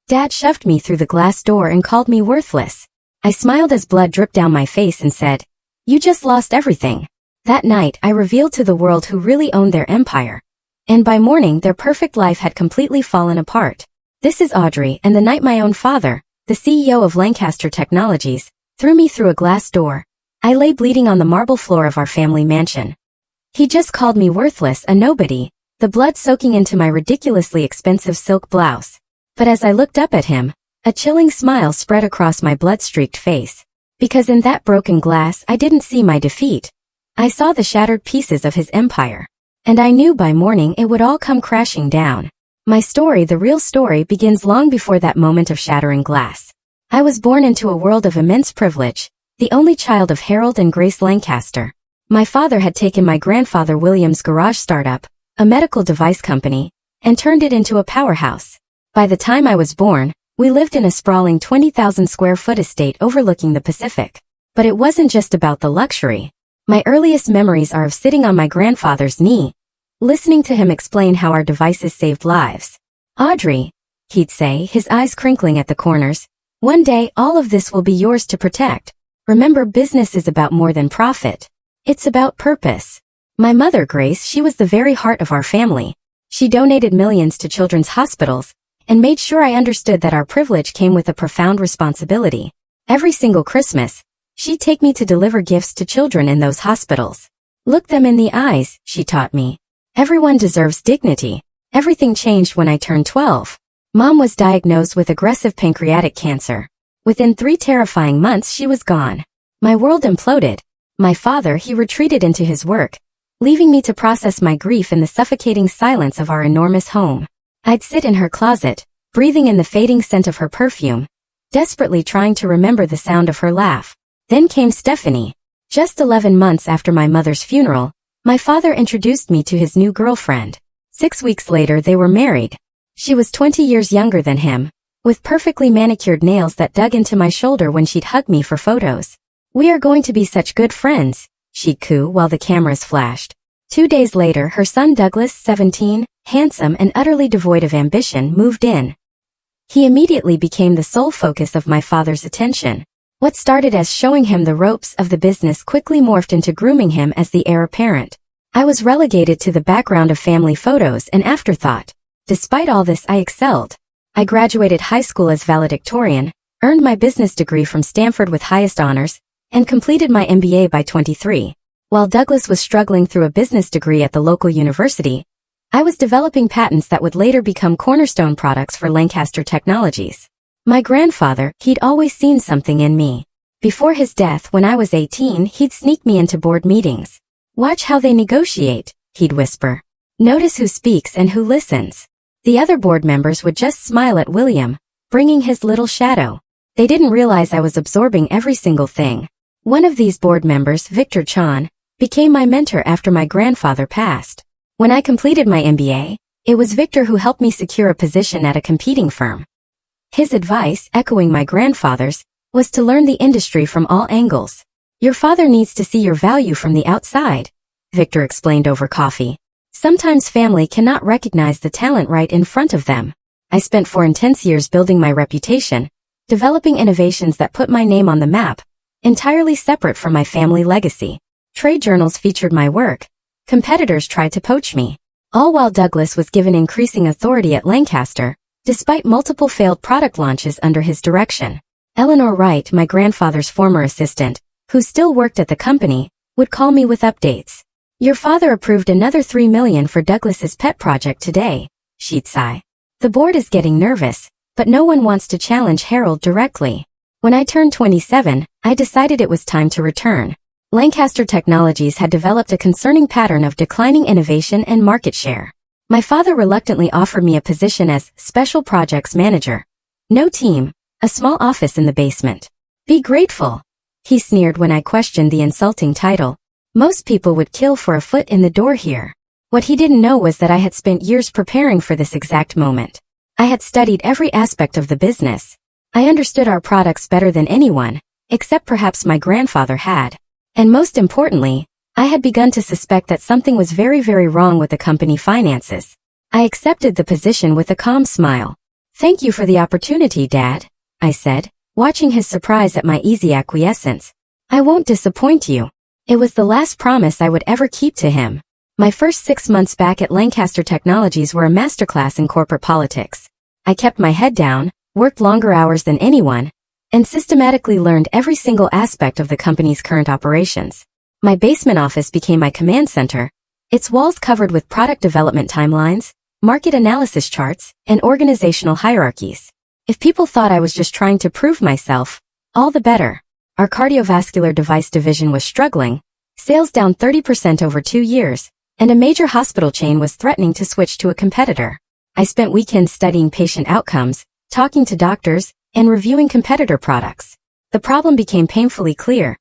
Dad shoved me through the glass door and called me worthless. I smiled as blood dripped down my face and said, "You just lost everything." That night, I revealed to the world who really owned their empire. And by morning, their perfect life had completely fallen apart. This is Audrey, and the night my own father, the CEO of Lancaster Technologies, threw me through a glass door, I lay bleeding on the marble floor of our family mansion. He just called me worthless, a nobody, the blood soaking into my ridiculously expensive silk blouse. But as I looked up at him, a chilling smile spread across my blood-streaked face. Because in that broken glass I didn't see my defeat. I saw the shattered pieces of his empire. And I knew by morning it would all come crashing down. My story, the real story, begins long before that moment of shattering glass. I was born into a world of immense privilege, the only child of Harold and Grace Lancaster. My father had taken my grandfather William's garage startup, a medical device company, and turned it into a powerhouse. By the time I was born, we lived in a sprawling 20,000 square foot estate overlooking the Pacific. But it wasn't just about the luxury. My earliest memories are of sitting on my grandfather's knee, listening to him explain how our devices saved lives. "Audrey," he'd say, his eyes crinkling at the corners, "one day all of this will be yours to protect. Remember, business is about more than profit. It's about purpose." My mother, Grace, she was the very heart of our family. She donated millions to children's hospitals and made sure I understood that our privilege came with a profound responsibility. Every single Christmas, she'd take me to deliver gifts to children in those hospitals. "Look them in the eyes," she taught me. "Everyone deserves dignity." Everything changed when I turned 12. Mom was diagnosed with aggressive pancreatic cancer. Within 3 terrifying months she was gone. My world imploded. My father, he retreated into his work, leaving me to process my grief in the suffocating silence of our enormous home. I'd sit in her closet, breathing in the fading scent of her perfume, desperately trying to remember the sound of her laugh. Then came Stephanie. Just 11 months after my mother's funeral, my father introduced me to his new girlfriend. 6 weeks later they were married. She was 20 years younger than him, with perfectly manicured nails that dug into my shoulder when she'd hug me for photos. "We are going to be such good friends," she'd coo while the cameras flashed. 2 days later, her son Douglas, 17, handsome and utterly devoid of ambition, moved in. He immediately became the sole focus of my father's attention. What started as showing him the ropes of the business quickly morphed into grooming him as the heir apparent. I was relegated to the background of family photos and afterthought. Despite all this, I excelled. I graduated high school as valedictorian, earned my business degree from Stanford with highest honors, and completed my MBA by 23. While Douglas was struggling through a business degree at the local university, I was developing patents that would later become cornerstone products for Lancaster Technologies. My grandfather, he'd always seen something in me. Before his death when I was 18, he'd sneak me into board meetings. "Watch how they negotiate," he'd whisper. "Notice who speaks and who listens." The other board members would just smile at William, bringing his little shadow. They didn't realize I was absorbing every single thing. One of these board members, Victor Chan, became my mentor after my grandfather passed. When I completed my MBA, it was Victor who helped me secure a position at a competing firm. His advice, echoing my grandfather's, was to learn the industry from all angles. "Your father needs to see your value from the outside," Victor explained over coffee. "Sometimes family cannot recognize the talent right in front of them." I spent 4 intense years building my reputation, developing innovations that put my name on the map, entirely separate from my family legacy. Trade journals featured my work. Competitors tried to poach me. All while Douglas was given increasing authority at Lancaster, despite multiple failed product launches under his direction. Eleanor Wright, my grandfather's former assistant, who still worked at the company, would call me with updates. "Your father approved another $3 million for Douglas's pet project today," she'd sigh. "The board is getting nervous, but no one wants to challenge Harold directly." When I turned 27, I decided it was time to return. Lancaster Technologies had developed a concerning pattern of declining innovation and market share. My father reluctantly offered me a position as Special Projects Manager. No team, a small office in the basement. "Be grateful," he sneered when I questioned the insulting title. "Most people would kill for a foot in the door here." What he didn't know was that I had spent years preparing for this exact moment. I had studied every aspect of the business. I understood our products better than anyone, except perhaps my grandfather had. And most importantly, I had begun to suspect that something was very, very wrong with the company finances. I accepted the position with a calm smile. Thank you for the opportunity, Dad, I said, watching his surprise at my easy acquiescence. I won't disappoint you. It was the last promise I would ever keep to him. My first 6 months back at Lancaster Technologies were a masterclass in corporate politics. I kept my head down, worked longer hours than anyone, and systematically learned every single aspect of the company's current operations. My basement office became my command center, its walls covered with product development timelines, market analysis charts, and organizational hierarchies. If people thought I was just trying to prove myself, all the better. Our cardiovascular device division was struggling, sales down 30% over 2 years, and a major hospital chain was threatening to switch to a competitor. I spent weekends studying patient outcomes, talking to doctors, and reviewing competitor products. The problem became painfully clear.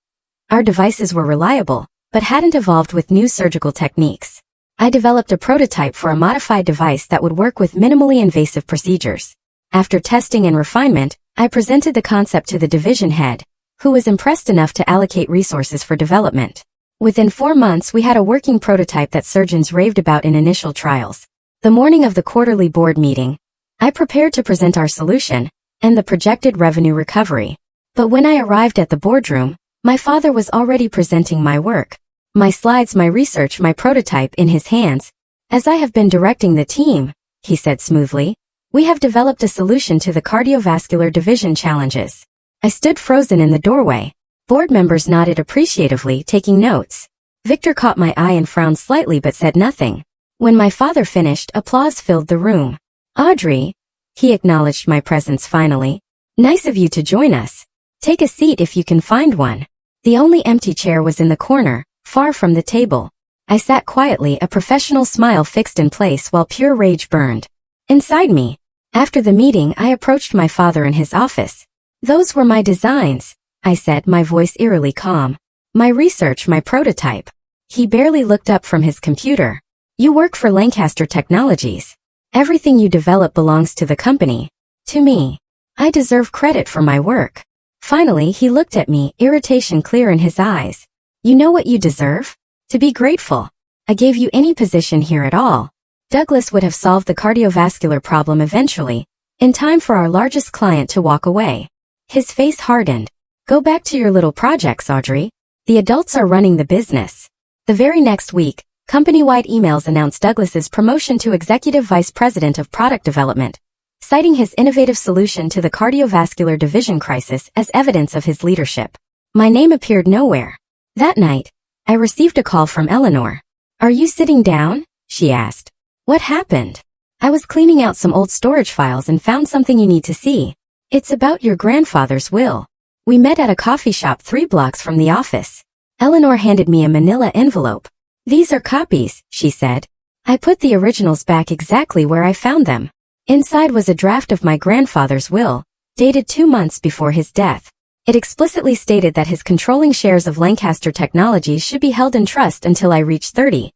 Our devices were reliable, but hadn't evolved with new surgical techniques. I developed a prototype for a modified device that would work with minimally invasive procedures. After testing and refinement, I presented the concept to the division head, who was impressed enough to allocate resources for development. Within 4 months, we had a working prototype that surgeons raved about in initial trials. The morning of the quarterly board meeting, I prepared to present our solution and the projected revenue recovery. But when I arrived at the boardroom, my father was already presenting my work, my slides, my research, my prototype in his hands. As I have been directing the team, he said smoothly, we have developed a solution to the cardiovascular division challenges. I stood frozen in the doorway. Board members nodded appreciatively, taking notes. Victor caught my eye and frowned slightly but said nothing. When my father finished, applause filled the room. Audrey, he acknowledged my presence finally. Nice of you to join us. Take a seat if you can find one. The only empty chair was in the corner, far from the table. I sat quietly, a professional smile fixed in place while pure rage burned inside me. After the meeting, I approached my father in his office. Those were my designs, I said, my voice eerily calm. My research, my prototype. He barely looked up from his computer. You work for Lancaster Technologies. Everything you develop belongs to the company. To me. I deserve credit for my work. Finally, he looked at me, irritation clear in his eyes. You know what you deserve? To be grateful. I gave you any position here at all. Douglas would have solved the cardiovascular problem eventually, in time for our largest client to walk away. His face hardened. Go back to your little projects, Audrey. The adults are running the business. The very next week, company-wide emails announced Douglas's promotion to Executive Vice President of Product Development, citing his innovative solution to the cardiovascular division crisis as evidence of his leadership. My name appeared nowhere. That night, I received a call from Eleanor. Are you sitting down? She asked. What happened? I was cleaning out some old storage files and found something you need to see. It's about your grandfather's will. We met at a coffee shop 3 blocks from the office. Eleanor handed me a manila envelope. These are copies, she said. I put the originals back exactly where I found them. Inside was a draft of my grandfather's will, dated 2 months before his death. It explicitly stated that his controlling shares of Lancaster Technologies should be held in trust until I reached 30,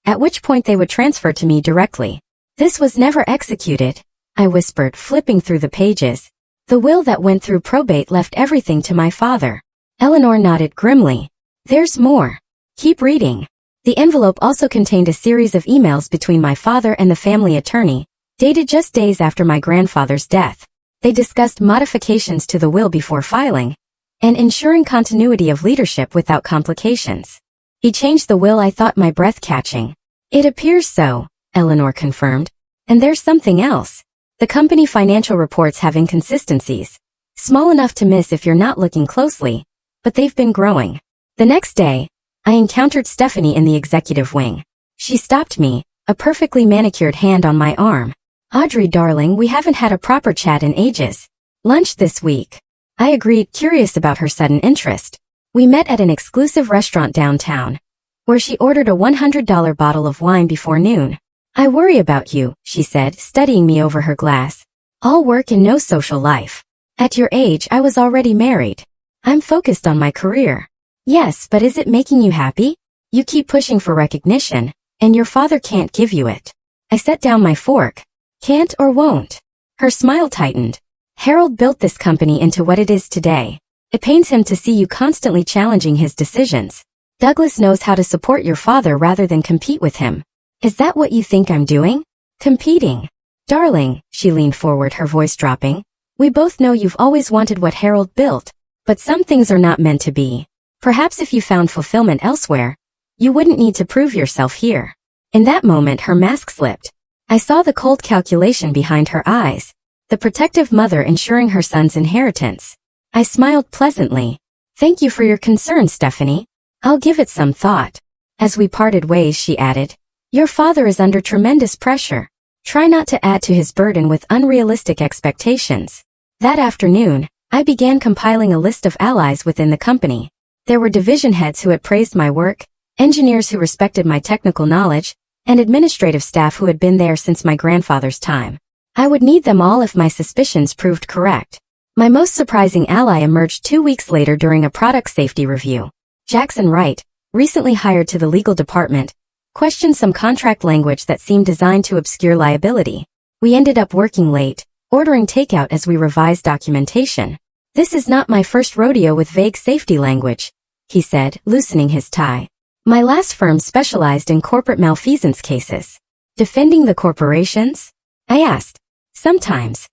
at which point they would transfer to me directly. This was never executed, I whispered, flipping through the pages. The will that went through probate left everything to my father. Eleanor nodded grimly. There's more. Keep reading. The envelope also contained a series of emails between my father and the family attorney, dated just days after my grandfather's death. They discussed modifications to the will before filing, and ensuring continuity of leadership without complications. He changed the will. I thought, my breath catching. It appears so, Eleanor confirmed. And there's something else. The company financial reports have inconsistencies, small enough to miss if you're not looking closely, but they've been growing. The next day, I encountered Stephanie in the executive wing. She stopped me, a perfectly manicured hand on my arm. Audrey, darling, we haven't had a proper chat in ages. Lunch this week. I agreed, curious about her sudden interest. We met at an exclusive restaurant downtown, where she ordered a $100 bottle of wine before noon. I worry about you, she said, studying me over her glass. All work and no social life. At your age, I was already married. I'm focused on my career. Yes, but is it making you happy? You keep pushing for recognition, and your father can't give you it. I set down my fork. Can't or won't. Her smile tightened. Harold built this company into what it is today. It pains him to see you constantly challenging his decisions. Douglas knows how to support your father rather than compete with him. Is that what you think I'm doing? Competing. Darling, she leaned forward, her voice dropping. We both know you've always wanted what Harold built, but some things are not meant to be. Perhaps if you found fulfillment elsewhere, you wouldn't need to prove yourself here. In that moment, her mask slipped. I saw the cold calculation behind her eyes, the protective mother ensuring her son's inheritance. I smiled pleasantly. Thank you for your concern, Stephanie. I'll give it some thought. As we parted ways, she added, your father is under tremendous pressure. Try not to add to his burden with unrealistic expectations. That afternoon, I began compiling a list of allies within the company. There were division heads who had praised my work, engineers who respected my technical knowledge, and administrative staff who had been there since my grandfather's time. I would need them all if my suspicions proved correct. My most surprising ally emerged 2 weeks later during a product safety review. Jackson Wright, recently hired to the legal department, questioned some contract language that seemed designed to obscure liability. We ended up working late, ordering takeout as we revised documentation. This is not my first rodeo with vague safety language, he said, loosening his tie. My last firm specialized in corporate malfeasance cases. Defending the corporations? I asked. Sometimes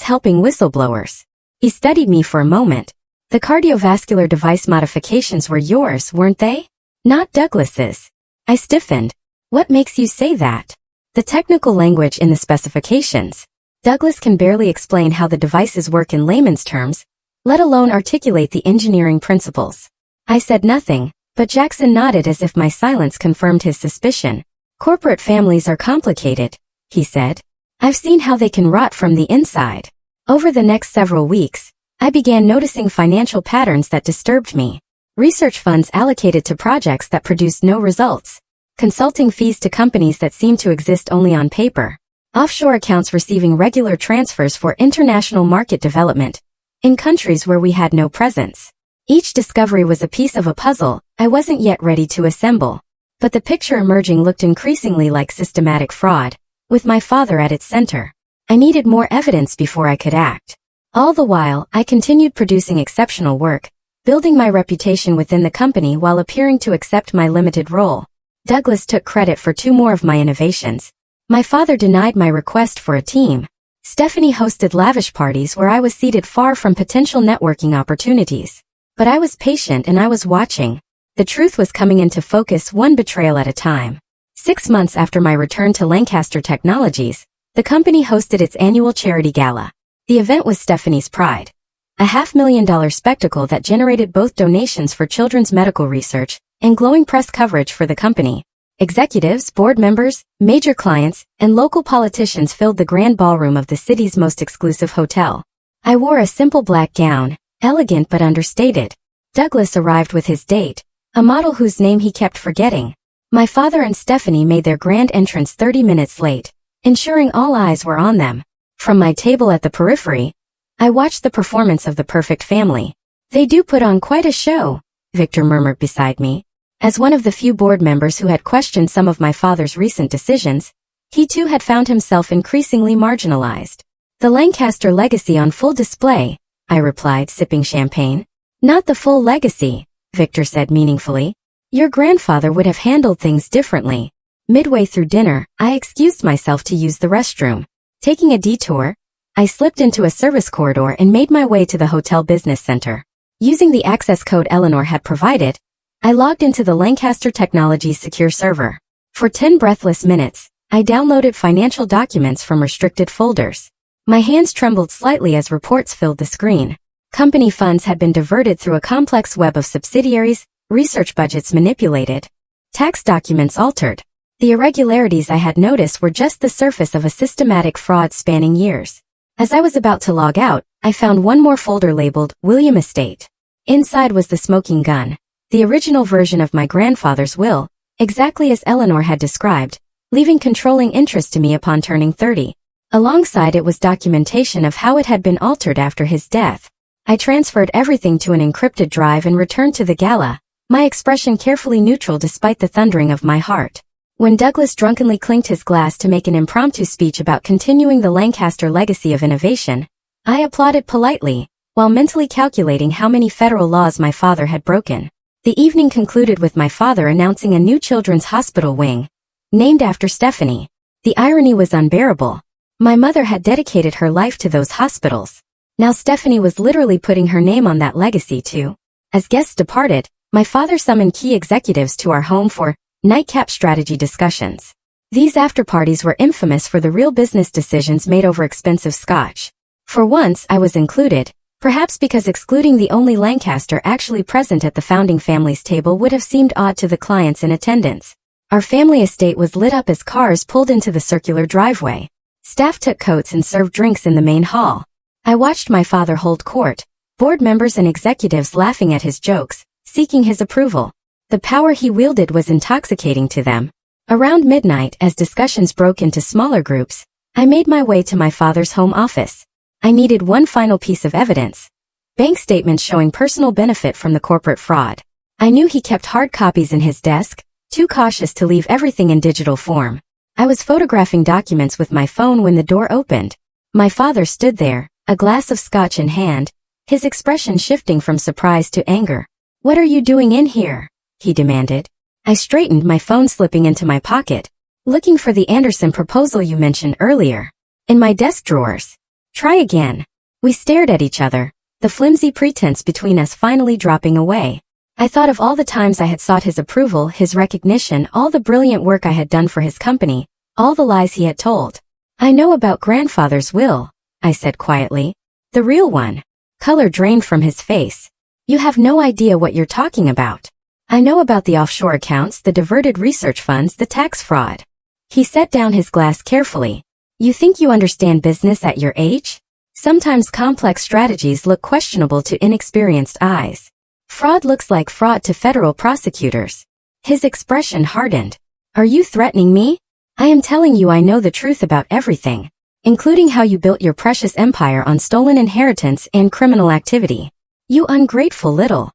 helping whistleblowers. He studied me for a moment. The cardiovascular device modifications were yours, weren't they? Not Douglas's. I stiffened. What makes you say that? The technical language in the specifications. Douglas can barely explain how the devices work in layman's terms, let alone articulate the engineering principles. I said nothing, but Jackson nodded as if my silence confirmed his suspicion. Corporate families are complicated, he said. I've seen how they can rot from the inside. Over the next several weeks, I began noticing financial patterns that disturbed me. Research funds allocated to projects that produced no results. Consulting fees to companies that seemed to exist only on paper. Offshore accounts receiving regular transfers for international market development in countries where we had no presence. Each discovery was a piece of a puzzle I wasn't yet ready to assemble. But the picture emerging looked increasingly like systematic fraud, with my father at its center. I needed more evidence before I could act. All the while, I continued producing exceptional work, building my reputation within the company while appearing to accept my limited role. Douglas took credit for 2 more of my innovations. My father denied my request for a team. Stephanie hosted lavish parties where I was seated far from potential networking opportunities. But I was patient and I was watching. The truth was coming into focus, one betrayal at a time. 6 months after my return to Lancaster Technologies, the company hosted its annual charity gala. The event was Stephanie's pride. A $500,000 spectacle that generated both donations for children's medical research and glowing press coverage for the company. Executives, board members, major clients, and local politicians filled the grand ballroom of the city's most exclusive hotel. I wore a simple black gown, elegant but understated. Douglas arrived with his date, a model whose name he kept forgetting. My father and Stephanie made their grand entrance 30 minutes late, ensuring all eyes were on them. From my table at the periphery, I watched the performance of the perfect family. They do put on quite a show, Victor murmured beside me. As one of the few board members who had questioned some of my father's recent decisions, he too had found himself increasingly marginalized. The Lancaster legacy on full display, I replied, sipping champagne. Not the full legacy, Victor said meaningfully. Your grandfather would have handled things differently. Midway through dinner, I excused myself to use the restroom. Taking a detour, I slipped into a service corridor and made my way to the hotel business center. Using the access code Eleanor had provided, I logged into the Lancaster Technologies secure server. For 10 breathless minutes, I downloaded financial documents from restricted folders. My hands trembled slightly as reports filled the screen. Company funds had been diverted through a complex web of subsidiaries, research budgets manipulated, tax documents altered. The irregularities I had noticed were just the surface of a systematic fraud spanning years. As I was about to log out, I found one more folder labeled William Estate. Inside was the smoking gun, the original version of my grandfather's will, exactly as Eleanor had described, leaving controlling interest to me upon turning 30. Alongside it was documentation of how it had been altered after his death. I transferred everything to an encrypted drive and returned to the gala, my expression carefully neutral despite the thundering of my heart. When Douglas drunkenly clinked his glass to make an impromptu speech about continuing the Lancaster legacy of innovation, I applauded politely, while mentally calculating how many federal laws my father had broken. The evening concluded with my father announcing a new children's hospital wing, named after Stephanie. The irony was unbearable. My mother had dedicated her life to those hospitals. Now Stephanie was literally putting her name on that legacy too. As guests departed, my father summoned key executives to our home for nightcap strategy discussions. These after-parties were infamous for the real business decisions made over expensive scotch. For once, I was included, perhaps because excluding the only Lancaster actually present at the founding family's table would have seemed odd to the clients in attendance. Our family estate was lit up as cars pulled into the circular driveway. Staff took coats and served drinks in the main hall. I watched my father hold court, board members and executives laughing at his jokes, seeking his approval. The power he wielded was intoxicating to them. Around midnight, as discussions broke into smaller groups, I made my way to my father's home office. I needed one final piece of evidence. Bank statements showing personal benefit from the corporate fraud. I knew he kept hard copies in his desk, too cautious to leave everything in digital form. I was photographing documents with my phone when the door opened. My father stood there, a glass of scotch in hand, his expression shifting from surprise to anger. "What are you doing in here?" he demanded. I straightened, my phone slipping into my pocket. "Looking for the Anderson proposal you mentioned earlier. In my desk drawers." "Try again." We stared at each other, the flimsy pretense between us finally dropping away. I thought of all the times I had sought his approval, his recognition, all the brilliant work I had done for his company, all the lies he had told. "I know about grandfather's will," I said quietly. "The real one." Color drained from his face. "You have no idea what you're talking about." "I know about the offshore accounts, the diverted research funds, the tax fraud." He set down his glass carefully. "You think you understand business at your age? Sometimes complex strategies look questionable to inexperienced eyes. Fraud looks like fraud to federal prosecutors." His expression hardened. "Are you threatening me? I am telling you I know the truth about everything, including how you built your precious empire on stolen inheritance and criminal activity. You ungrateful little."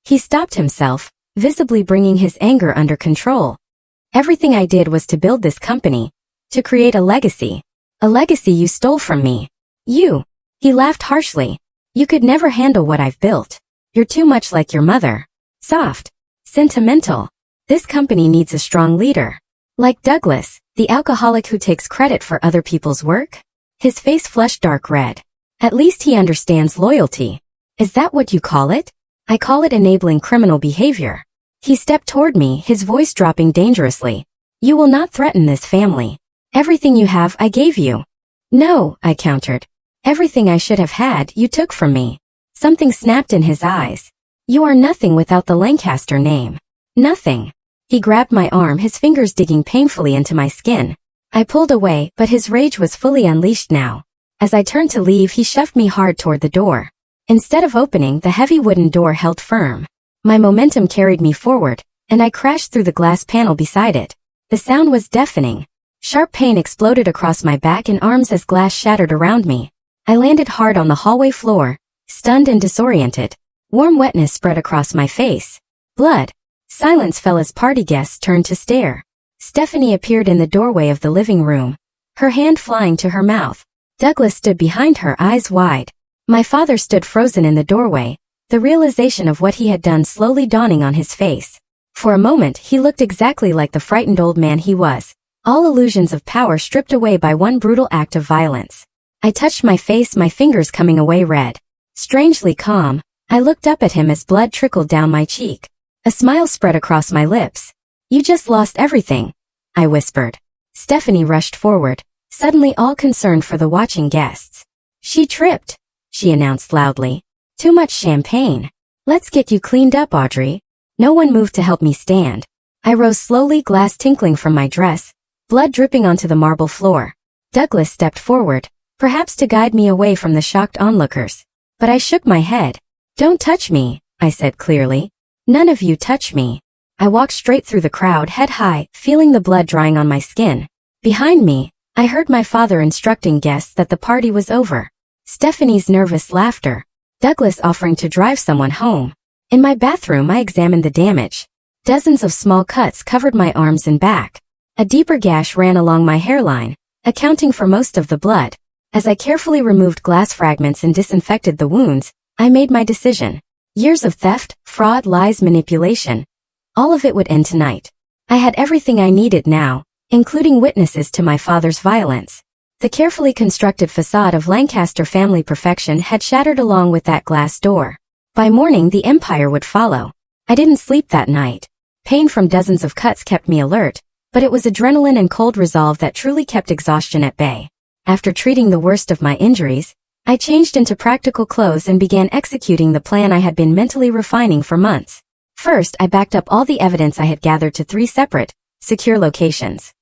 He stopped himself, visibly bringing his anger under control. "Everything I did was to build this company, to create a legacy. A legacy you stole from me. You." He laughed harshly. "You could never handle what I've built. You're too much like your mother. Soft. Sentimental. This company needs a strong leader. Like Douglas, the alcoholic who takes credit for other people's work." His face flushed dark red. "At least he understands loyalty." "Is that what you call it?" "I call it enabling criminal behavior." He stepped toward me, his voice dropping dangerously. "You will not threaten this family. Everything you have, I gave you." "No," I countered. "Everything I should have had, you took from me." Something snapped in his eyes. "You are nothing without the Lancaster name. Nothing." He grabbed my arm, his fingers digging painfully into my skin. I pulled away, but his rage was fully unleashed now. As I turned to leave, he shoved me hard toward the door. Instead of opening, the heavy wooden door held firm. My momentum carried me forward, and I crashed through the glass panel beside it. The sound was deafening. Sharp pain exploded across my back and arms as glass shattered around me. I landed hard on the hallway floor, stunned and disoriented. Warm wetness spread across my face. Blood. Silence fell as party guests turned to stare. Stephanie appeared in the doorway of the living room, her hand flying to her mouth. Douglas stood behind her, eyes wide. My father stood frozen in the doorway, the realization of what he had done slowly dawning on his face. For a moment, he looked exactly like the frightened old man he was, all illusions of power stripped away by one brutal act of violence. I touched my face, my fingers coming away red. Strangely calm, I looked up at him as blood trickled down my cheek. A smile spread across my lips. "You just lost everything," I whispered. Stephanie rushed forward, suddenly all concerned for the watching guests. "She tripped," she announced loudly. "Too much champagne. Let's get you cleaned up, Audrey." No one moved to help me stand. I rose slowly, glass tinkling from my dress, blood dripping onto the marble floor. Douglas stepped forward, perhaps to guide me away from the shocked onlookers. But I shook my head. "Don't touch me," I said clearly. "None of you touch me." I walked straight through the crowd, head high, feeling the blood drying on my skin. Behind me, I heard my father instructing guests that the party was over. Stephanie's nervous laughter. Douglas offering to drive someone home. In my bathroom, I examined the damage. Dozens of small cuts covered my arms and back. A deeper gash ran along my hairline, accounting for most of the blood. As I carefully removed glass fragments and disinfected the wounds, I made my decision. Years of theft, fraud, lies, manipulation. All of it would end tonight. I had everything I needed now, including witnesses to my father's violence. The carefully constructed facade of Lancaster family perfection had shattered along with that glass door. By morning the empire would follow. I didn't sleep that night. Pain from dozens of cuts kept me alert, but it was adrenaline and cold resolve that truly kept exhaustion at bay. After treating the worst of my injuries, I changed into practical clothes and began executing the plan I had been mentally refining for months. First, I backed up all the evidence I had gathered to 3 separate, secure locations.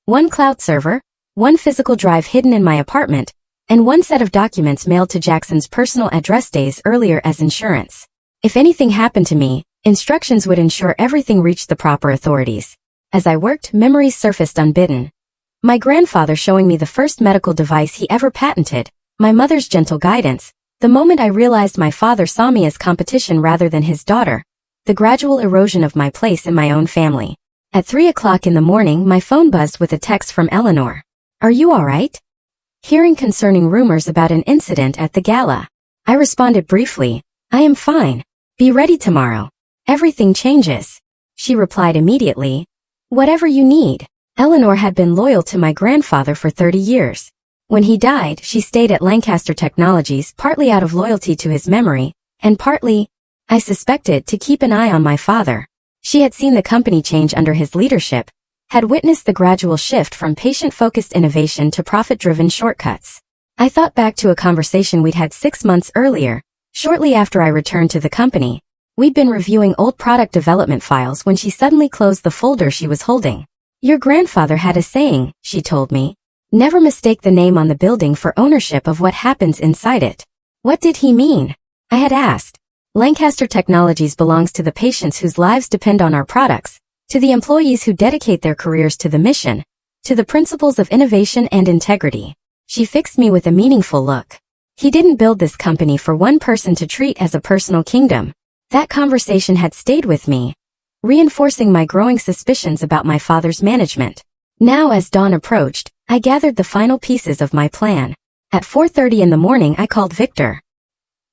1 cloud server, 1 physical drive hidden in my apartment, and 1 set of documents mailed to Jackson's personal address days earlier as insurance. If anything happened to me, instructions would ensure everything reached the proper authorities. As I worked, memories surfaced unbidden. My grandfather showing me the first medical device he ever patented, my mother's gentle guidance, the moment I realized my father saw me as competition rather than his daughter, the gradual erosion of my place in my own family. At 3 o'clock in the morning, my phone buzzed with a text from Eleanor. "Are you all right?" Hearing concerning rumors about an incident at the gala. I responded briefly, "I am fine. Be ready tomorrow. Everything changes." She replied immediately, "Whatever you need." Eleanor had been loyal to my grandfather for 30 years. When he died, she stayed at Lancaster Technologies partly out of loyalty to his memory, and partly, I suspected, to keep an eye on my father. She had seen the company change under his leadership, had witnessed the gradual shift from patient-focused innovation to profit-driven shortcuts. I thought back to a conversation we'd had 6 months earlier, shortly after I returned to the company. We'd been reviewing old product development files when she suddenly closed the folder she was holding. "Your grandfather had a saying," she told me. "Never mistake the name on the building for ownership of what happens inside it." What did he mean? I had asked. Lancaster Technologies belongs to the patients whose lives depend on our products, to the employees who dedicate their careers to the mission, to the principles of innovation and integrity. She fixed me with a meaningful look. He didn't build this company for one person to treat as a personal kingdom. That conversation had stayed with me, reinforcing my growing suspicions about my father's management. Now as dawn approached, I gathered the final pieces of my plan. At 4:30 in the morning I called Victor.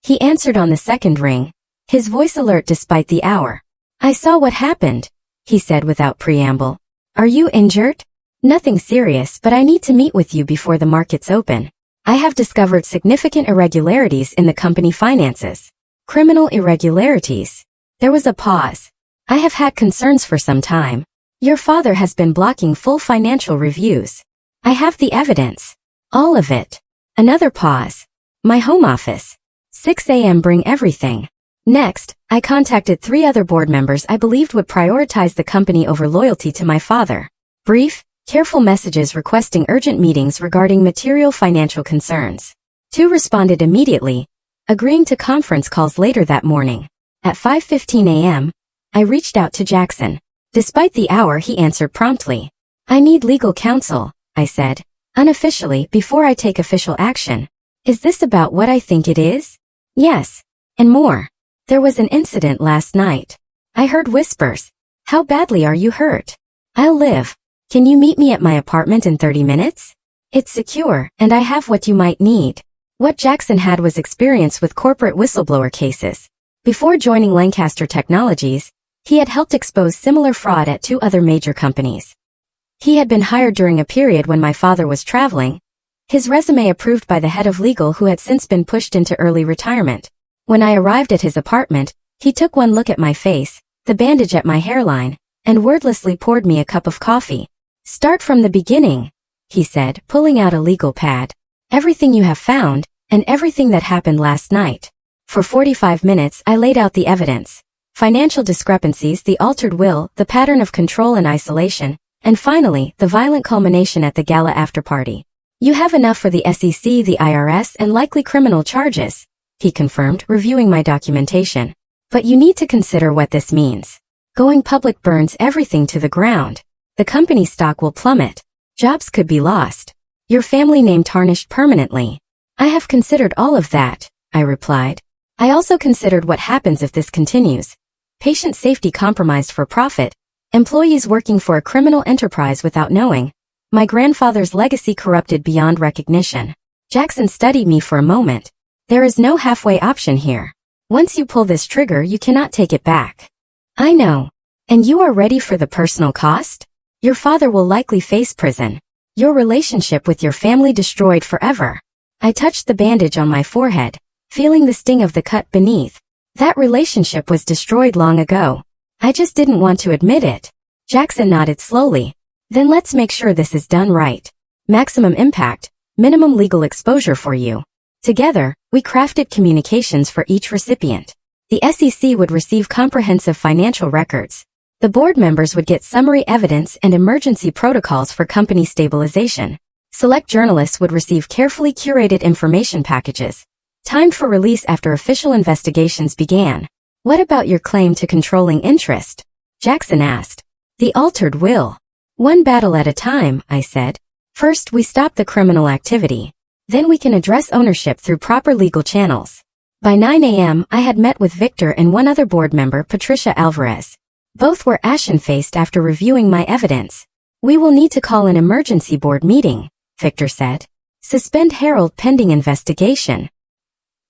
He answered on the second ring, his voice alert despite the hour. "I saw what happened," he said without preamble. "Are you injured?" "Nothing serious, but I need to meet with you before the markets open. I have discovered significant irregularities in the company finances." "Criminal irregularities?" There was a pause. "I have had concerns for some time. Your father has been blocking full financial reviews. I have the evidence. All of it." Another pause. "My home office. 6 a.m. bring everything." Next, I contacted 3 other board members I believed would prioritize the company over loyalty to my father. Brief, careful messages requesting urgent meetings regarding material financial concerns. 2 responded immediately, agreeing to conference calls later that morning. At 5:15 a.m., I reached out to Jackson. Despite the hour, he answered promptly. "I need legal counsel," I said, unofficially before I take official action. "Is this about what I think it is?" "Yes. And more. There was an incident last night. I heard whispers. How badly are you hurt?" "I'll live. Can you meet me at my apartment in 30 minutes? It's secure, and I have what you might need." What Jackson had was experience with corporate whistleblower cases. Before joining Lancaster Technologies, he had helped expose similar fraud at 2 other major companies. He had been hired during a period when my father was traveling, his resume approved by the head of legal who had since been pushed into early retirement. When I arrived at his apartment, he took one look at my face, the bandage at my hairline, and wordlessly poured me a cup of coffee. "Start from the beginning," he said, pulling out a legal pad. "Everything you have found, and everything that happened last night." For 45 minutes I laid out the evidence. Financial discrepancies, the altered will, the pattern of control and isolation, and finally, the violent culmination at the gala after-party. "You have enough for the SEC, the IRS, and likely criminal charges," he confirmed, reviewing my documentation. "But you need to consider what this means. Going public burns everything to the ground. The company's stock will plummet. Jobs could be lost. Your family name tarnished permanently." "I have considered all of that," I replied. "I also considered what happens if this continues. Patient safety compromised for profit, employees working for a criminal enterprise without knowing, my grandfather's legacy corrupted beyond recognition." Jackson studied me for a moment. "There is no halfway option here. Once you pull this trigger, you cannot take it back." "I know. And you are ready for the personal cost? Your father will likely face prison." Your relationship with your family destroyed forever. I touched the bandage on my forehead, feeling the sting of the cut beneath. That relationship was destroyed long ago. I just didn't want to admit it. Jackson nodded slowly. Then let's make sure this is done right. Maximum impact, minimum legal exposure for you. Together, we crafted communications for each recipient. The SEC would receive comprehensive financial records. The board members would get summary evidence and emergency protocols for company stabilization. Select journalists would receive carefully curated information packages, timed for release after official investigations began. What about your claim to controlling interest? Jackson asked. The altered will. One battle at a time, I said. First, we stop the criminal activity. Then we can address ownership through proper legal channels. By 9 a.m., I had met with Victor and one other board member, Patricia Alvarez. Both were ashen-faced after reviewing my evidence. We will need to call an emergency board meeting, Victor said. Suspend Harold pending investigation.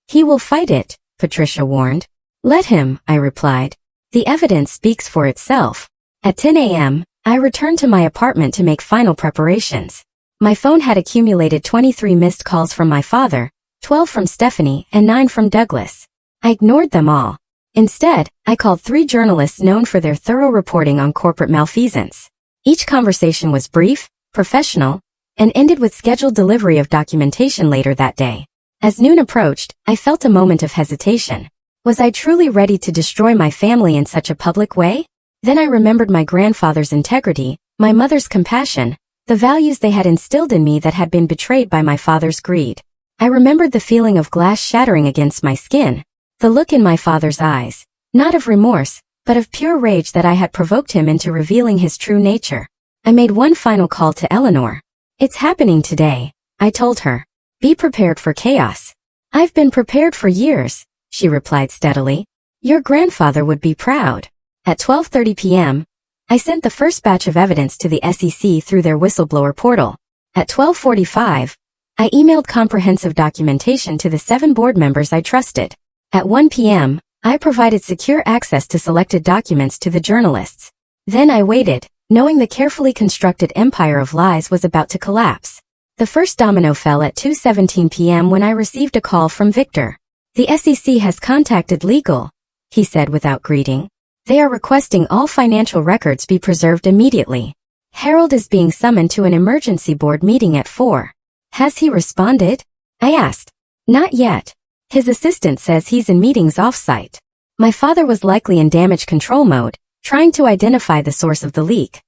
He will fight it, Patricia warned. Let him, I replied. The evidence speaks for itself. At 10 a.m., I returned to my apartment to make final preparations. My phone had accumulated 23 missed calls from my father, 12 from Stephanie, and 9 from Douglas. I ignored them all. Instead, I called 3 journalists known for their thorough reporting on corporate malfeasance. Each conversation was brief, professional, and ended with scheduled delivery of documentation later that day. As noon approached, I felt a moment of hesitation. Was I truly ready to destroy my family in such a public way? Then I remembered my grandfather's integrity, my mother's compassion, the values they had instilled in me that had been betrayed by my father's greed. I remembered the feeling of glass shattering against my skin, the look in my father's eyes, not of remorse, but of pure rage that I had provoked him into revealing his true nature. I made one final call to Eleanor. It's happening today, I told her. Be prepared for chaos. I've been prepared for years, she replied steadily. Your grandfather would be proud. At 12:30 p.m., I sent the first batch of evidence to the SEC through their whistleblower portal. At 12:45, I emailed comprehensive documentation to the 7 board members I trusted. At 1 p.m., I provided secure access to selected documents to the journalists. Then I waited, knowing the carefully constructed empire of lies was about to collapse. The first domino fell at 2:17 p.m. when I received a call from Victor. The SEC has contacted legal, he said without greeting. They are requesting all financial records be preserved immediately. Harold is being summoned to an emergency board meeting at 4. Has he responded? I asked. Not yet. His assistant says he's in meetings off-site. My father was likely in damage control mode, trying to identify the source of the leak.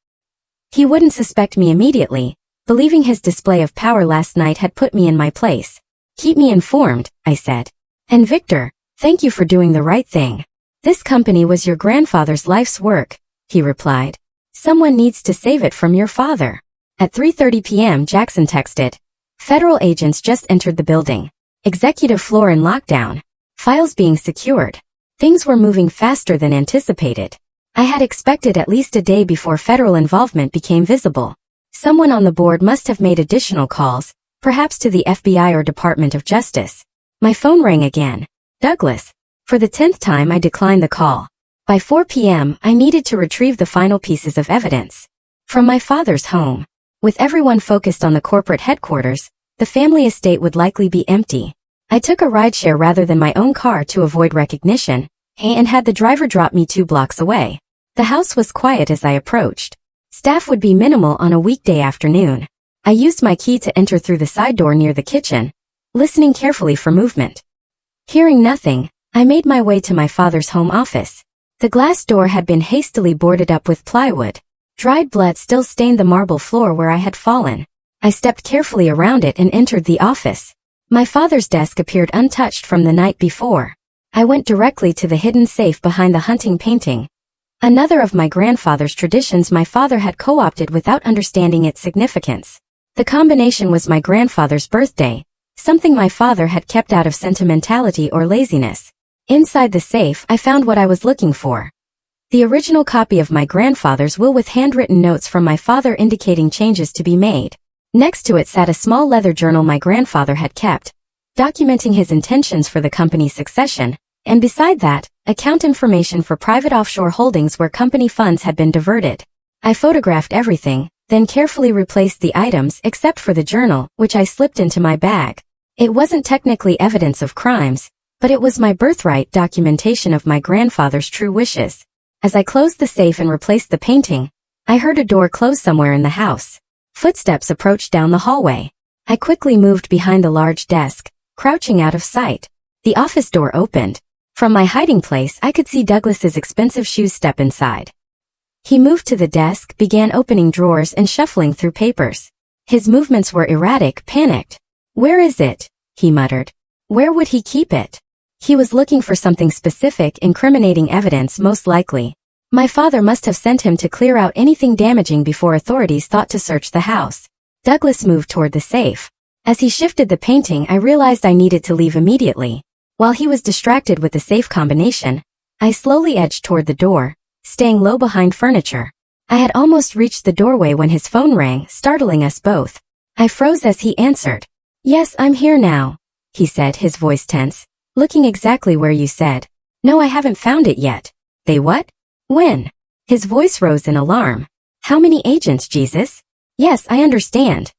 He wouldn't suspect me immediately, believing his display of power last night had put me in my place. Keep me informed, I said. And Victor, thank you for doing the right thing. This company was your grandfather's life's work, he replied. Someone needs to save it from your father. At 3:30 p.m. Jackson texted. Federal agents just entered the building. Executive floor in lockdown. Files being secured. Things were moving faster than anticipated. I had expected at least a day before federal involvement became visible. Someone on the board must have made additional calls, perhaps to the FBI or Department of Justice. My phone rang again. Douglas. For the 10th time I declined the call. By 4 p.m. I needed to retrieve the final pieces of evidence. From my father's home. With everyone focused on the corporate headquarters, the family estate would likely be empty. I took a rideshare rather than my own car to avoid recognition, and had the driver drop me 2 blocks away. The house was quiet as I approached. Staff would be minimal on a weekday afternoon. I used my key to enter through the side door near the kitchen, listening carefully for movement. Hearing nothing, I made my way to my father's home office. The glass door had been hastily boarded up with plywood. Dried blood still stained the marble floor where I had fallen. I stepped carefully around it and entered the office. My father's desk appeared untouched from the night before. I went directly to the hidden safe behind the hunting painting. Another of my grandfather's traditions my father had co-opted without understanding its significance. The combination was my grandfather's birthday, something my father had kept out of sentimentality or laziness. Inside the safe, I found what I was looking for. The original copy of my grandfather's will with handwritten notes from my father indicating changes to be made. Next to it sat a small leather journal my grandfather had kept, documenting his intentions for the company's succession, and beside that, account information for private offshore holdings where company funds had been diverted. I photographed everything, then carefully replaced the items except for the journal, which I slipped into my bag. It wasn't technically evidence of crimes, but it was my birthright documentation of my grandfather's true wishes. As I closed the safe and replaced the painting, I heard a door close somewhere in the house. Footsteps approached down the hallway. I quickly moved behind the large desk, crouching out of sight. The office door opened. From my hiding place, I could see Douglas's expensive shoes step inside. He moved to the desk, began opening drawers and shuffling through papers. His movements were erratic, panicked. "Where is it?" he muttered. Where would he keep it? He was looking for something specific, incriminating evidence most likely. My father must have sent him to clear out anything damaging before authorities thought to search the house. Douglas moved toward the safe. As he shifted the painting, I realized I needed to leave immediately. While he was distracted with the safe combination, I slowly edged toward the door, staying low behind furniture. I had almost reached the doorway when his phone rang, startling us both. I froze as he answered. "Yes, I'm here now," he said, his voice tense. "Looking exactly where you said." "No, I haven't found it yet." "They what? When?" His voice rose in alarm. "How many agents, Jesus?" "Yes, I understand."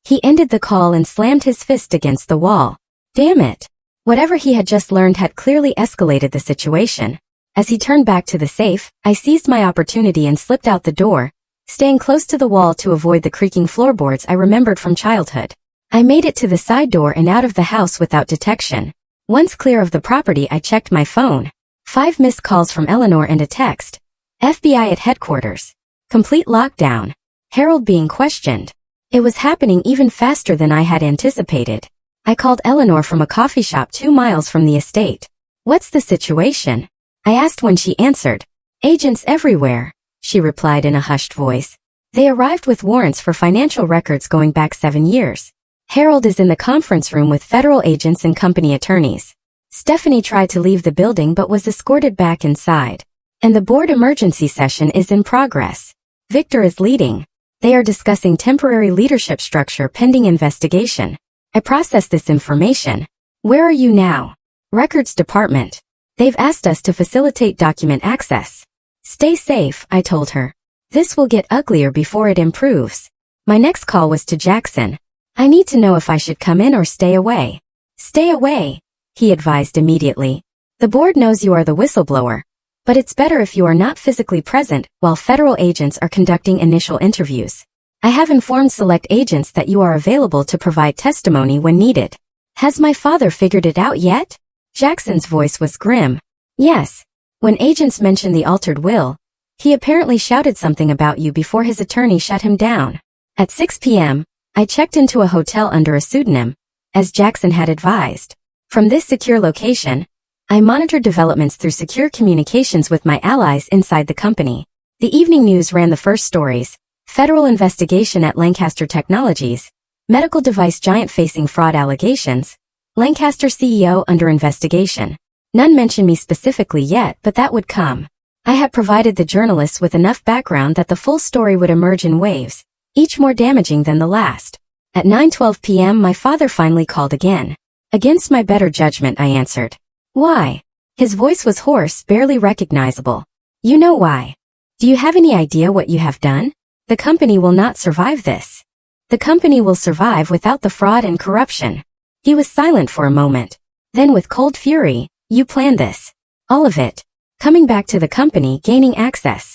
He ended the call and slammed his fist against the wall. Damn it. Whatever he had just learned had clearly escalated the situation. As he turned back to the safe, I seized my opportunity and slipped out the door, staying close to the wall to avoid the creaking floorboards I remembered from childhood. I made it to the side door and out of the house without detection. Once clear of the property, I checked my phone. 5 missed calls from Eleanor and a text. FBI at headquarters. Complete lockdown. Harold being questioned. It was happening even faster than I had anticipated. I called Eleanor from a coffee shop 2 miles from the estate. "What's the situation?" I asked when she answered. "Agents everywhere," she replied in a hushed voice. "They arrived with warrants for financial records going back 7 years. Harold is in the conference room with federal agents and company attorneys. Stephanie tried to leave the building but was escorted back inside. And the board emergency session is in progress. Victor is leading. They are discussing temporary leadership structure pending investigation. I processed this information. Where are you now? Records department. They've asked us to facilitate document access. Stay safe, I told her. This will get uglier before it improves. My next call was to Jackson. I need to know if I should come in or stay away. Stay away, he advised immediately. The board knows you are the whistleblower, but it's better if you are not physically present while federal agents are conducting initial interviews. I have informed select agents that you are available to provide testimony when needed. Has my father figured it out yet? Jackson's voice was grim. Yes. When agents mentioned the altered will, he apparently shouted something about you before his attorney shut him down. At 6 p.m., I checked into a hotel under a pseudonym, as Jackson had advised. From this secure location, I monitored developments through secure communications with my allies inside the company. The evening news ran the first stories. Federal investigation at Lancaster Technologies. Medical device giant facing fraud allegations. Lancaster CEO under investigation. None mentioned me specifically yet, but that would come. I had provided the journalists with enough background that the full story would emerge in waves, each more damaging than the last. At 9:12 p.m. my father finally called again. Against my better judgment, I answered. Why? His voice was hoarse, barely recognizable. You know why. Do you have any idea what you have done? The company will not survive this. The company will survive without the fraud and corruption. He was silent for a moment. Then with cold fury, you planned this. All of it. Coming back to the company, gaining access.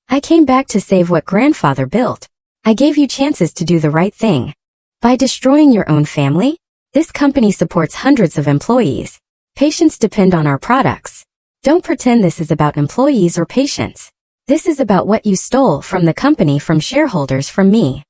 I came back to save what grandfather built. I gave you chances to do the right thing. By destroying your own family? This company supports hundreds of employees. Patients depend on our products. Don't pretend this is about employees or patients. This is about what you stole from the company, from shareholders, from me.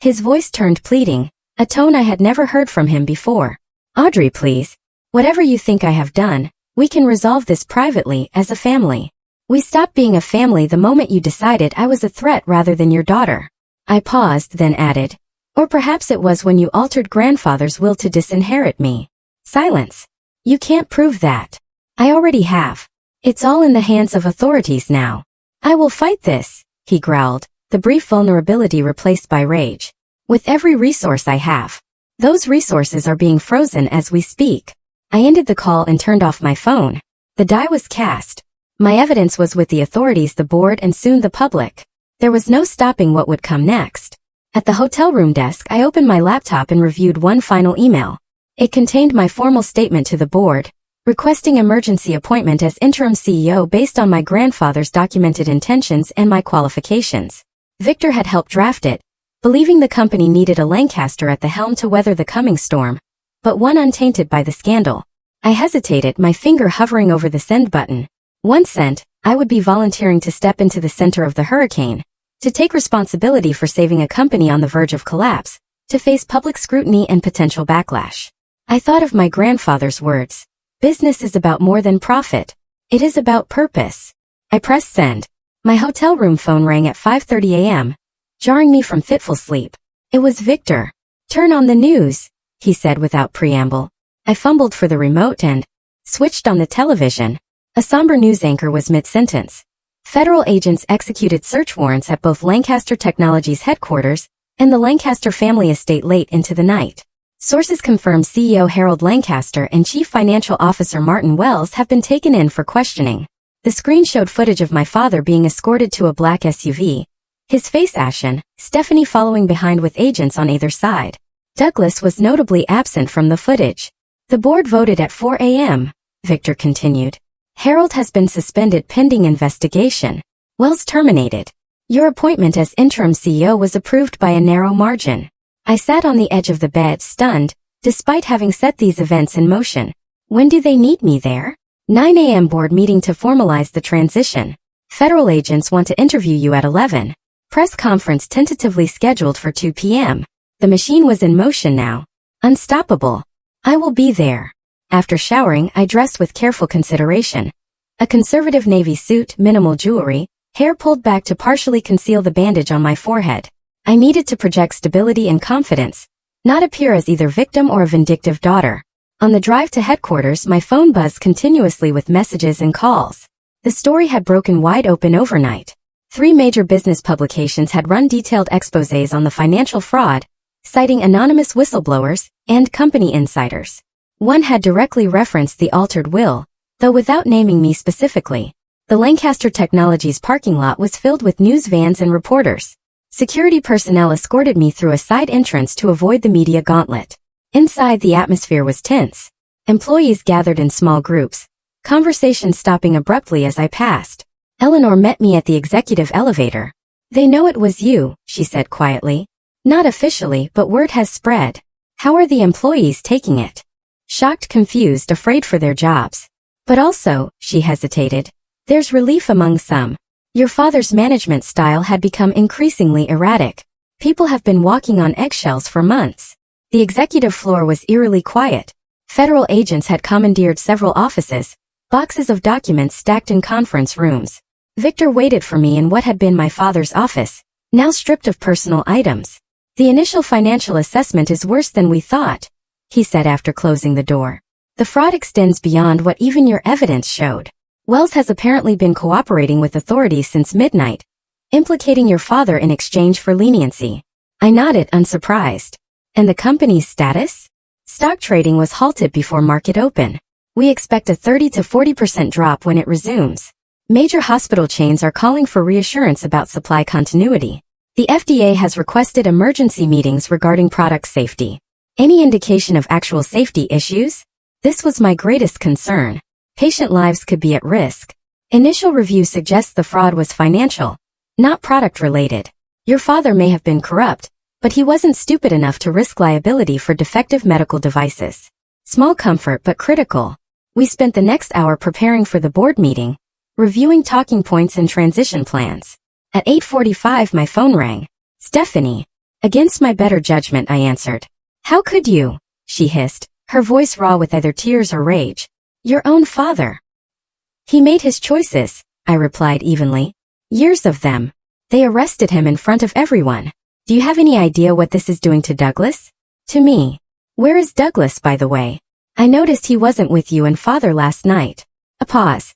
His voice turned pleading, a tone I had never heard from him before. Audrey, please. Whatever you think I have done, we can resolve this privately, as a family. We stopped being a family the moment you decided I was a threat rather than your daughter. I paused, then added. Or perhaps it was when you altered grandfather's will to disinherit me. Silence. You can't prove that. I already have. It's all in the hands of authorities now. I will fight this, he growled, the brief vulnerability replaced by rage. With every resource I have. Those resources are being frozen as we speak. I ended the call and turned off my phone. The die was cast. My evidence was with the authorities, the board, and soon the public. There was no stopping what would come next. At the hotel room desk, I opened my laptop and reviewed one final email. It contained my formal statement to the board, requesting emergency appointment as interim CEO based on my grandfather's documented intentions and my qualifications. Victor had helped draft it, believing the company needed a Lancaster at the helm to weather the coming storm, but one untainted by the scandal. I hesitated, my finger hovering over the send button. Once sent, I would be volunteering to step into the center of the hurricane, to take responsibility for saving a company on the verge of collapse, to face public scrutiny and potential backlash. I thought of my grandfather's words. Business is about more than profit. It is about purpose. I pressed send. My hotel room phone rang at 5:30 a.m., jarring me from fitful sleep. It was Victor. "Turn on the news," he said without preamble. I fumbled for the remote and switched on the television. A somber news anchor was mid-sentence. Federal agents executed search warrants at both Lancaster Technologies headquarters and the Lancaster family estate late into the night. Sources confirm CEO Harold Lancaster and Chief Financial Officer Martin Wells have been taken in for questioning. The screen showed footage of my father being escorted to a black SUV, his face ashen, Stephanie following behind with agents on either side. Douglas was notably absent from the footage. The board voted at 4 a.m., Victor continued. Harold has been suspended pending investigation. Wells terminated. Your appointment as interim CEO was approved by a narrow margin. I sat on the edge of the bed, stunned, despite having set these events in motion. When do they need me there? 9 a.m. board meeting to formalize the transition. Federal agents want to interview you at 11. Press conference tentatively scheduled for 2 p.m. The machine was in motion now. Unstoppable. I will be there. After showering, I dressed with careful consideration. A conservative navy suit, minimal jewelry, hair pulled back to partially conceal the bandage on my forehead. I needed to project stability and confidence, not appear as either victim or a vindictive daughter. On the drive to headquarters, my phone buzzed continuously with messages and calls. The story had broken wide open overnight. 3 major business publications had run detailed exposés on the financial fraud, citing anonymous whistleblowers and company insiders. One had directly referenced the altered will, though without naming me specifically. The Lancaster Technologies parking lot was filled with news vans and reporters. Security personnel escorted me through a side entrance to avoid the media gauntlet. Inside, the atmosphere was tense. Employees gathered in small groups, conversations stopping abruptly as I passed. Eleanor met me at the executive elevator. "They know it was you," she said quietly. "Not officially, but word has spread. How are the employees taking it?" Shocked, confused, afraid for their jobs. "But also," she hesitated, "there's relief among some. Your father's management style had become increasingly erratic. People have been walking on eggshells for months." The executive floor was eerily quiet. Federal agents had commandeered several offices, boxes of documents stacked in conference rooms. Victor waited for me in what had been my father's office, now stripped of personal items. "The initial financial assessment is worse than we thought," he said after closing the door. "The fraud extends beyond what even your evidence showed. Wells has apparently been cooperating with authorities since midnight, implicating your father in exchange for leniency." I nodded, unsurprised. "And the company's status?" "Stock trading was halted before market open. We expect a 30 to 40% drop when it resumes. Major hospital chains are calling for reassurance about supply continuity. The FDA has requested emergency meetings regarding product safety. Any indication of actual safety issues? This was my greatest concern. Patient lives could be at risk. Initial review suggests the fraud was financial, not product-related. Your father may have been corrupt, but he wasn't stupid enough to risk liability for defective medical devices. Small comfort but critical. We spent the next hour preparing for the board meeting, reviewing talking points and transition plans. At 8:45 my phone rang. "Stephanie." Against my better judgment I answered. "How could you?" she hissed, her voice raw with either tears or rage. "Your own father." "He made his choices," I replied evenly. "Years of them. They arrested him in front of everyone. Do you have any idea what this is doing to Douglas?" "To me." "Where is Douglas, by the way? I noticed he wasn't with you and father last night." A pause.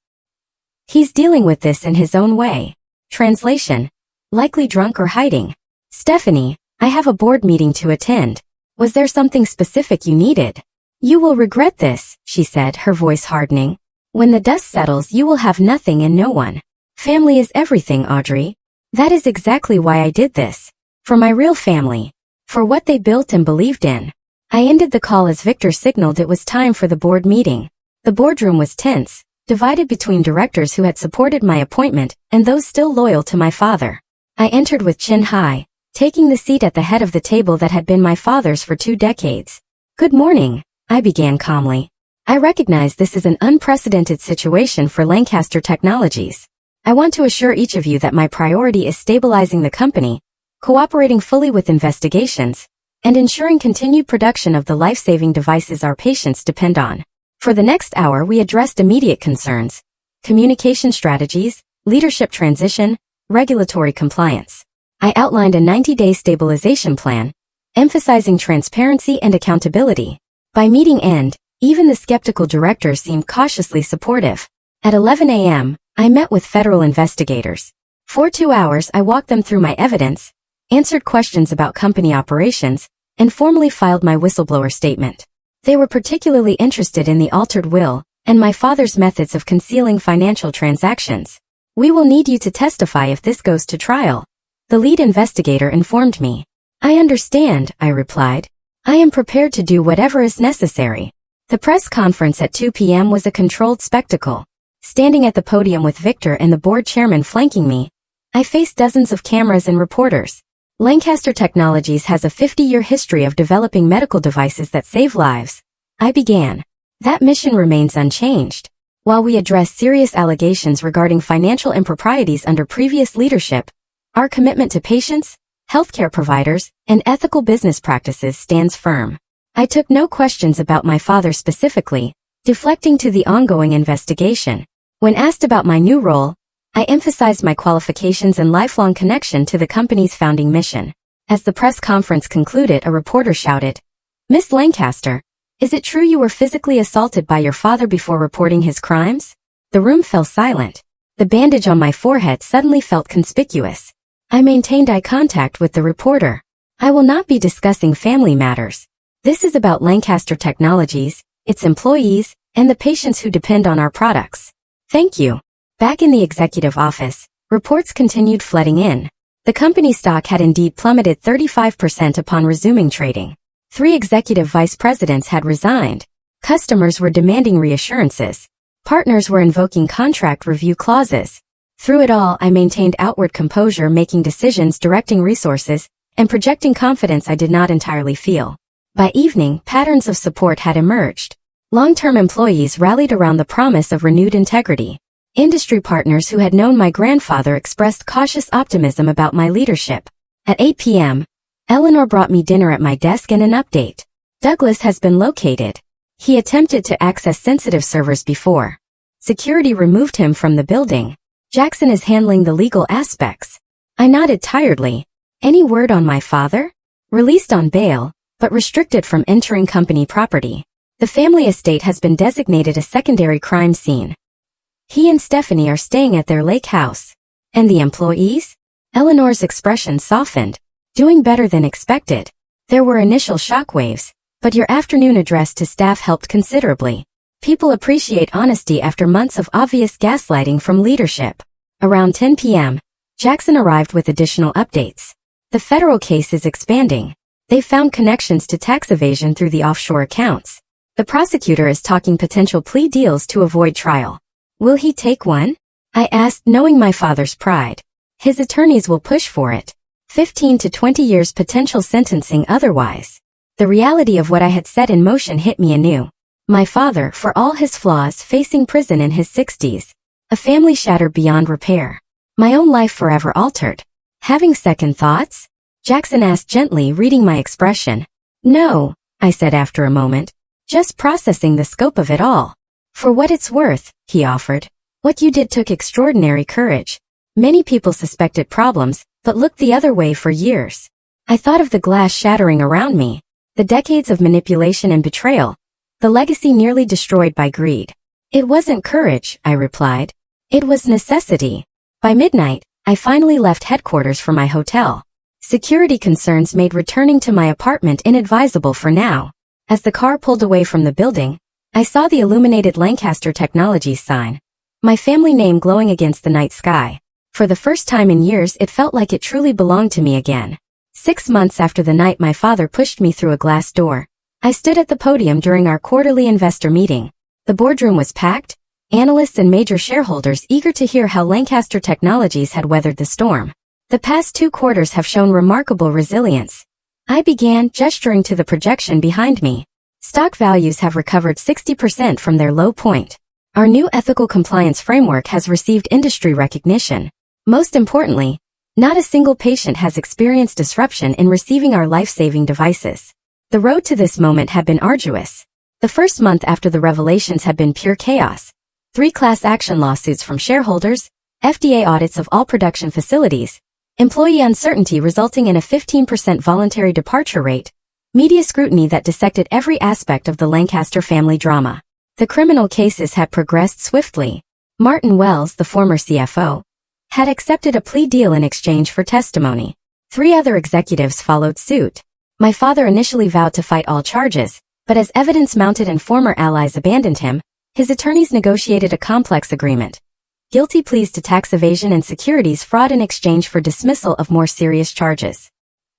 "He's dealing with this in his own way." Translation. "Likely drunk or hiding." "Stephanie, I have a board meeting to attend. Was there something specific you needed?" "You will regret this," she said, her voice hardening. "When the dust settles, you will have nothing and no one. Family is everything, Audrey." That is exactly why I did this. For my real family. For what they built and believed in. I ended the call as Victor signaled it was time for the board meeting. The boardroom was tense, divided between directors who had supported my appointment and those still loyal to my father. I entered with chin high, taking the seat at the head of the table that had been my father's for 2 decades. Good morning, I began calmly. I recognize this is an unprecedented situation for Lancaster Technologies. I want to assure each of you that my priority is stabilizing the company, cooperating fully with investigations, and ensuring continued production of the life-saving devices our patients depend on. For the next hour we addressed immediate concerns, communication strategies, leadership transition, regulatory compliance. I outlined a 90-day stabilization plan, emphasizing transparency and accountability. By meeting end, even the skeptical directors seemed cautiously supportive. At 11 a.m., I met with federal investigators. For 2 hours I walked them through my evidence, answered questions about company operations, and formally filed my whistleblower statement. They were particularly interested in the altered will and my father's methods of concealing financial transactions. We will need you to testify if this goes to trial, the lead investigator informed me. I understand, I replied. I am prepared to do whatever is necessary. The press conference at 2 p.m. was a controlled spectacle. Standing at the podium with Victor and the board chairman flanking me, I faced dozens of cameras and reporters. Lancaster Technologies has a 50-year history of developing medical devices that save lives. I began. That mission remains unchanged. While we address serious allegations regarding financial improprieties under previous leadership, our commitment to patients, healthcare providers, and ethical business practices stands firm. I took no questions about my father specifically, deflecting to the ongoing investigation. When asked about my new role, I emphasized my qualifications and lifelong connection to the company's founding mission. As the press conference concluded, a reporter shouted, "Miss Lancaster, is it true you were physically assaulted by your father before reporting his crimes?" The room fell silent. The bandage on my forehead suddenly felt conspicuous. I maintained eye contact with the reporter. I will not be discussing family matters. This is about Lancaster Technologies, its employees, and the patients who depend on our products. Thank you. Back in the executive office, reports continued flooding in. The company stock had indeed plummeted 35% upon resuming trading. 3 executive vice presidents had resigned. Customers were demanding reassurances. Partners were invoking contract review clauses. Through it all, I maintained outward composure, making decisions, directing resources, and projecting confidence I did not entirely feel. By evening, patterns of support had emerged. Long-term employees rallied around the promise of renewed integrity. Industry partners who had known my grandfather expressed cautious optimism about my leadership. At 8 p.m., Eleanor brought me dinner at my desk and an update. Douglas has been located. He attempted to access sensitive servers before. Security removed him from the building. Jackson is handling the legal aspects. I nodded tiredly. Any word on my father? Released on bail, but restricted from entering company property. The family estate has been designated a secondary crime scene. He and Stephanie are staying at their lake house. And the employees? Eleanor's expression softened. Doing better than expected. There were initial shockwaves, but your afternoon address to staff helped considerably. People appreciate honesty after months of obvious gaslighting from leadership. Around 10 p.m., Jackson arrived with additional updates. The federal case is expanding. They found connections to tax evasion through the offshore accounts. The prosecutor is talking potential plea deals to avoid trial. Will he take one? I asked, knowing my father's pride. His attorneys will push for it. 15 to 20 years potential sentencing otherwise. The reality of what I had set in motion hit me anew. My father, for all his flaws, facing prison in his 60s. A family shattered beyond repair. My own life forever altered. Having second thoughts? Jackson asked gently, reading my expression. No, I said after a moment. Just processing the scope of it all. For what it's worth, he offered. What you did took extraordinary courage. Many people suspected problems, but looked the other way for years. I thought of the glass shattering around me, the decades of manipulation and betrayal, the legacy nearly destroyed by greed. It wasn't courage, I replied. It was necessity. By midnight, I finally left headquarters for my hotel. Security concerns made returning to my apartment inadvisable for now. As the car pulled away from the building, I saw the illuminated Lancaster Technologies sign, my family name glowing against the night sky. For the first time in years, it felt like it truly belonged to me again. 6 months after the night my father pushed me through a glass door, I stood at the podium during our quarterly investor meeting. The boardroom was packed, analysts and major shareholders eager to hear how Lancaster Technologies had weathered the storm. The past 2 quarters have shown remarkable resilience. I began, gesturing to the projection behind me. Stock values have recovered 60% from their low point. Our new ethical compliance framework has received industry recognition. Most importantly, not a single patient has experienced disruption in receiving our life-saving devices. The road to this moment had been arduous. The first month after the revelations had been pure chaos. 3 class action lawsuits from shareholders, FDA audits of all production facilities, employee uncertainty resulting in a 15% voluntary departure rate, media scrutiny that dissected every aspect of the Lancaster family drama. The criminal cases had progressed swiftly. Martin Wells, the former CFO, had accepted a plea deal in exchange for testimony. 3 other executives followed suit. My father initially vowed to fight all charges, but as evidence mounted and former allies abandoned him, his attorneys negotiated a complex agreement. Guilty pleas to tax evasion and securities fraud in exchange for dismissal of more serious charges.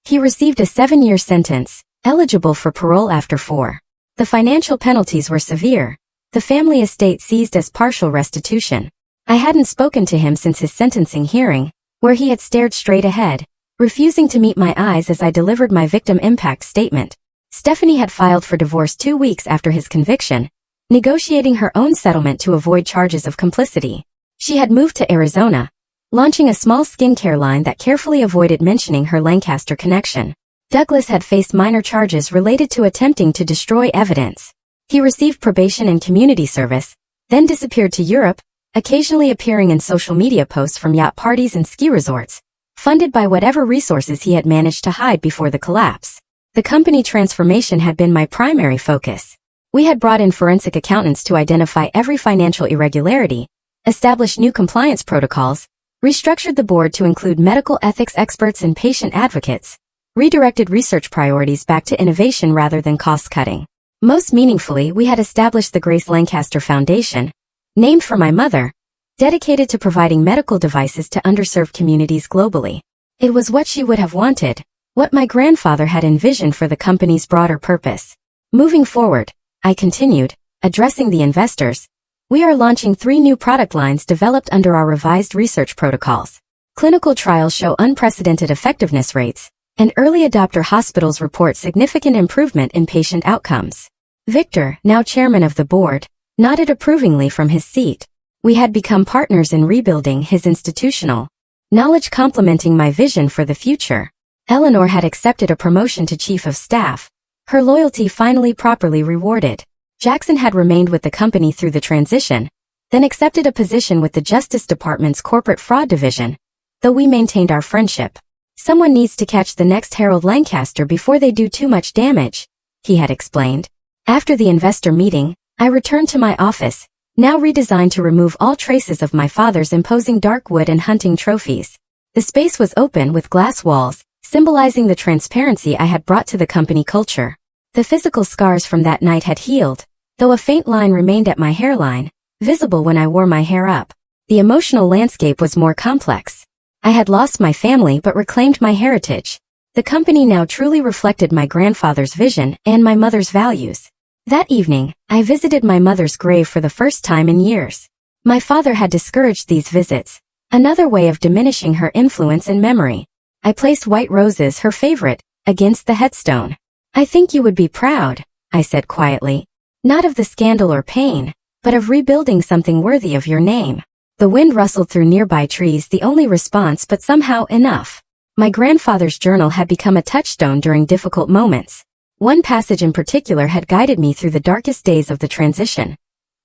He received a 7-year sentence, eligible for parole after 4. The financial penalties were severe. The family estate seized as partial restitution. I hadn't spoken to him since his sentencing hearing, where he had stared straight ahead, refusing to meet my eyes as I delivered my victim impact statement. Stephanie had filed for divorce 2 weeks after his conviction, negotiating her own settlement to avoid charges of complicity. She had moved to Arizona, launching a small skincare line that carefully avoided mentioning her Lancaster connection. Douglas had faced minor charges related to attempting to destroy evidence. He received probation and community service, then disappeared to Europe, occasionally appearing in social media posts from yacht parties and ski resorts, funded by whatever resources he had managed to hide before the collapse. The company transformation had been my primary focus. We had brought in forensic accountants to identify every financial irregularity, established new compliance protocols, restructured the board to include medical ethics experts and patient advocates, redirected research priorities back to innovation rather than cost-cutting. Most meaningfully, we had established the Grace Lancaster Foundation, named for my mother, dedicated to providing medical devices to underserved communities globally. It was what she would have wanted, what my grandfather had envisioned for the company's broader purpose. Moving forward, I continued, addressing the investors, we are launching 3 new product lines developed under our revised research protocols. Clinical trials show unprecedented effectiveness rates, and early adopter hospitals report significant improvement in patient outcomes. Victor, now chairman of the board, nodded approvingly from his seat. We had become partners in rebuilding his institutional knowledge, complementing my vision for the future. Eleanor had accepted a promotion to chief of staff, her loyalty finally properly rewarded. Jackson had remained with the company through the transition, then accepted a position with the Justice Department's corporate fraud division, though we maintained our friendship. Someone needs to catch the next Harold Lancaster before they do too much damage, he had explained. After the investor meeting, I returned to my office, now redesigned to remove all traces of my father's imposing dark wood and hunting trophies. The space was open with glass walls, symbolizing the transparency I had brought to the company culture. The physical scars from that night had healed, though a faint line remained at my hairline, visible when I wore my hair up. The emotional landscape was more complex. I had lost my family but reclaimed my heritage. The company now truly reflected my grandfather's vision and my mother's values. That evening, I visited my mother's grave for the first time in years. My father had discouraged these visits, another way of diminishing her influence and memory. I placed white roses, her favorite, against the headstone. I think you would be proud, I said quietly. Not of the scandal or pain, but of rebuilding something worthy of your name. The wind rustled through nearby trees, the only response, but somehow enough. My grandfather's journal had become a touchstone during difficult moments. One passage in particular had guided me through the darkest days of the transition.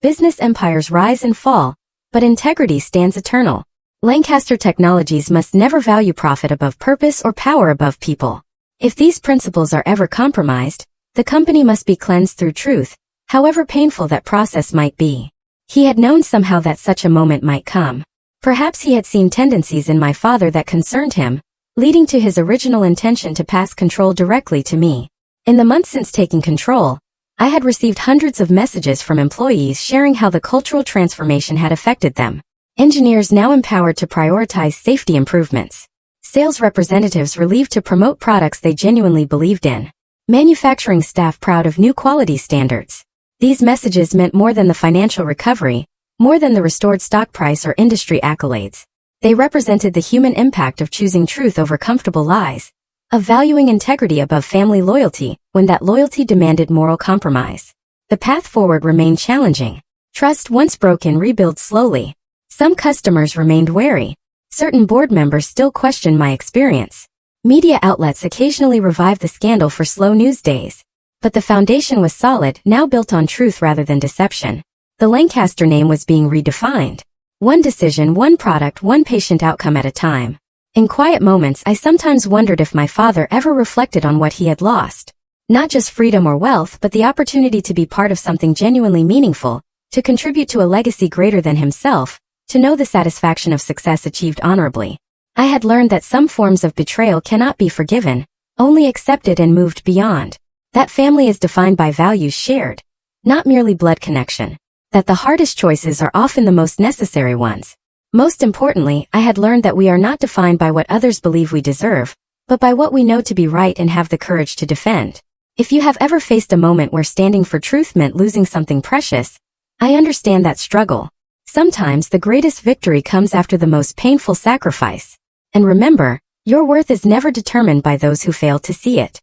Business empires rise and fall, but integrity stands eternal. Lancaster Technologies must never value profit above purpose or power above people. If these principles are ever compromised, the company must be cleansed through truth, however painful that process might be. He had known somehow that such a moment might come. Perhaps he had seen tendencies in my father that concerned him, leading to his original intention to pass control directly to me. In the months since taking control, I had received hundreds of messages from employees sharing how the cultural transformation had affected them. Engineers now empowered to prioritize safety improvements. Sales representatives relieved to promote products they genuinely believed in. Manufacturing staff proud of new quality standards. These messages meant more than the financial recovery, more than the restored stock price or industry accolades. They represented the human impact of choosing truth over comfortable lies, of valuing integrity above family loyalty when that loyalty demanded moral compromise. The path forward remained challenging. Trust once broken rebuilt slowly. Some customers remained wary. Certain board members still questioned my experience. Media outlets occasionally revived the scandal for slow news days. But the foundation was solid, now built on truth rather than deception. The Lancaster name was being redefined. One decision, one product, one patient outcome at a time. In quiet moments, I sometimes wondered if my father ever reflected on what he had lost. Not just freedom or wealth, but the opportunity to be part of something genuinely meaningful, to contribute to a legacy greater than himself, to know the satisfaction of success achieved honorably. I had learned that some forms of betrayal cannot be forgiven, only accepted and moved beyond. That family is defined by values shared, not merely blood connection. That the hardest choices are often the most necessary ones. Most importantly, I had learned that we are not defined by what others believe we deserve, but by what we know to be right and have the courage to defend. If you have ever faced a moment where standing for truth meant losing something precious, I understand that struggle. Sometimes the greatest victory comes after the most painful sacrifice. And remember, your worth is never determined by those who fail to see it.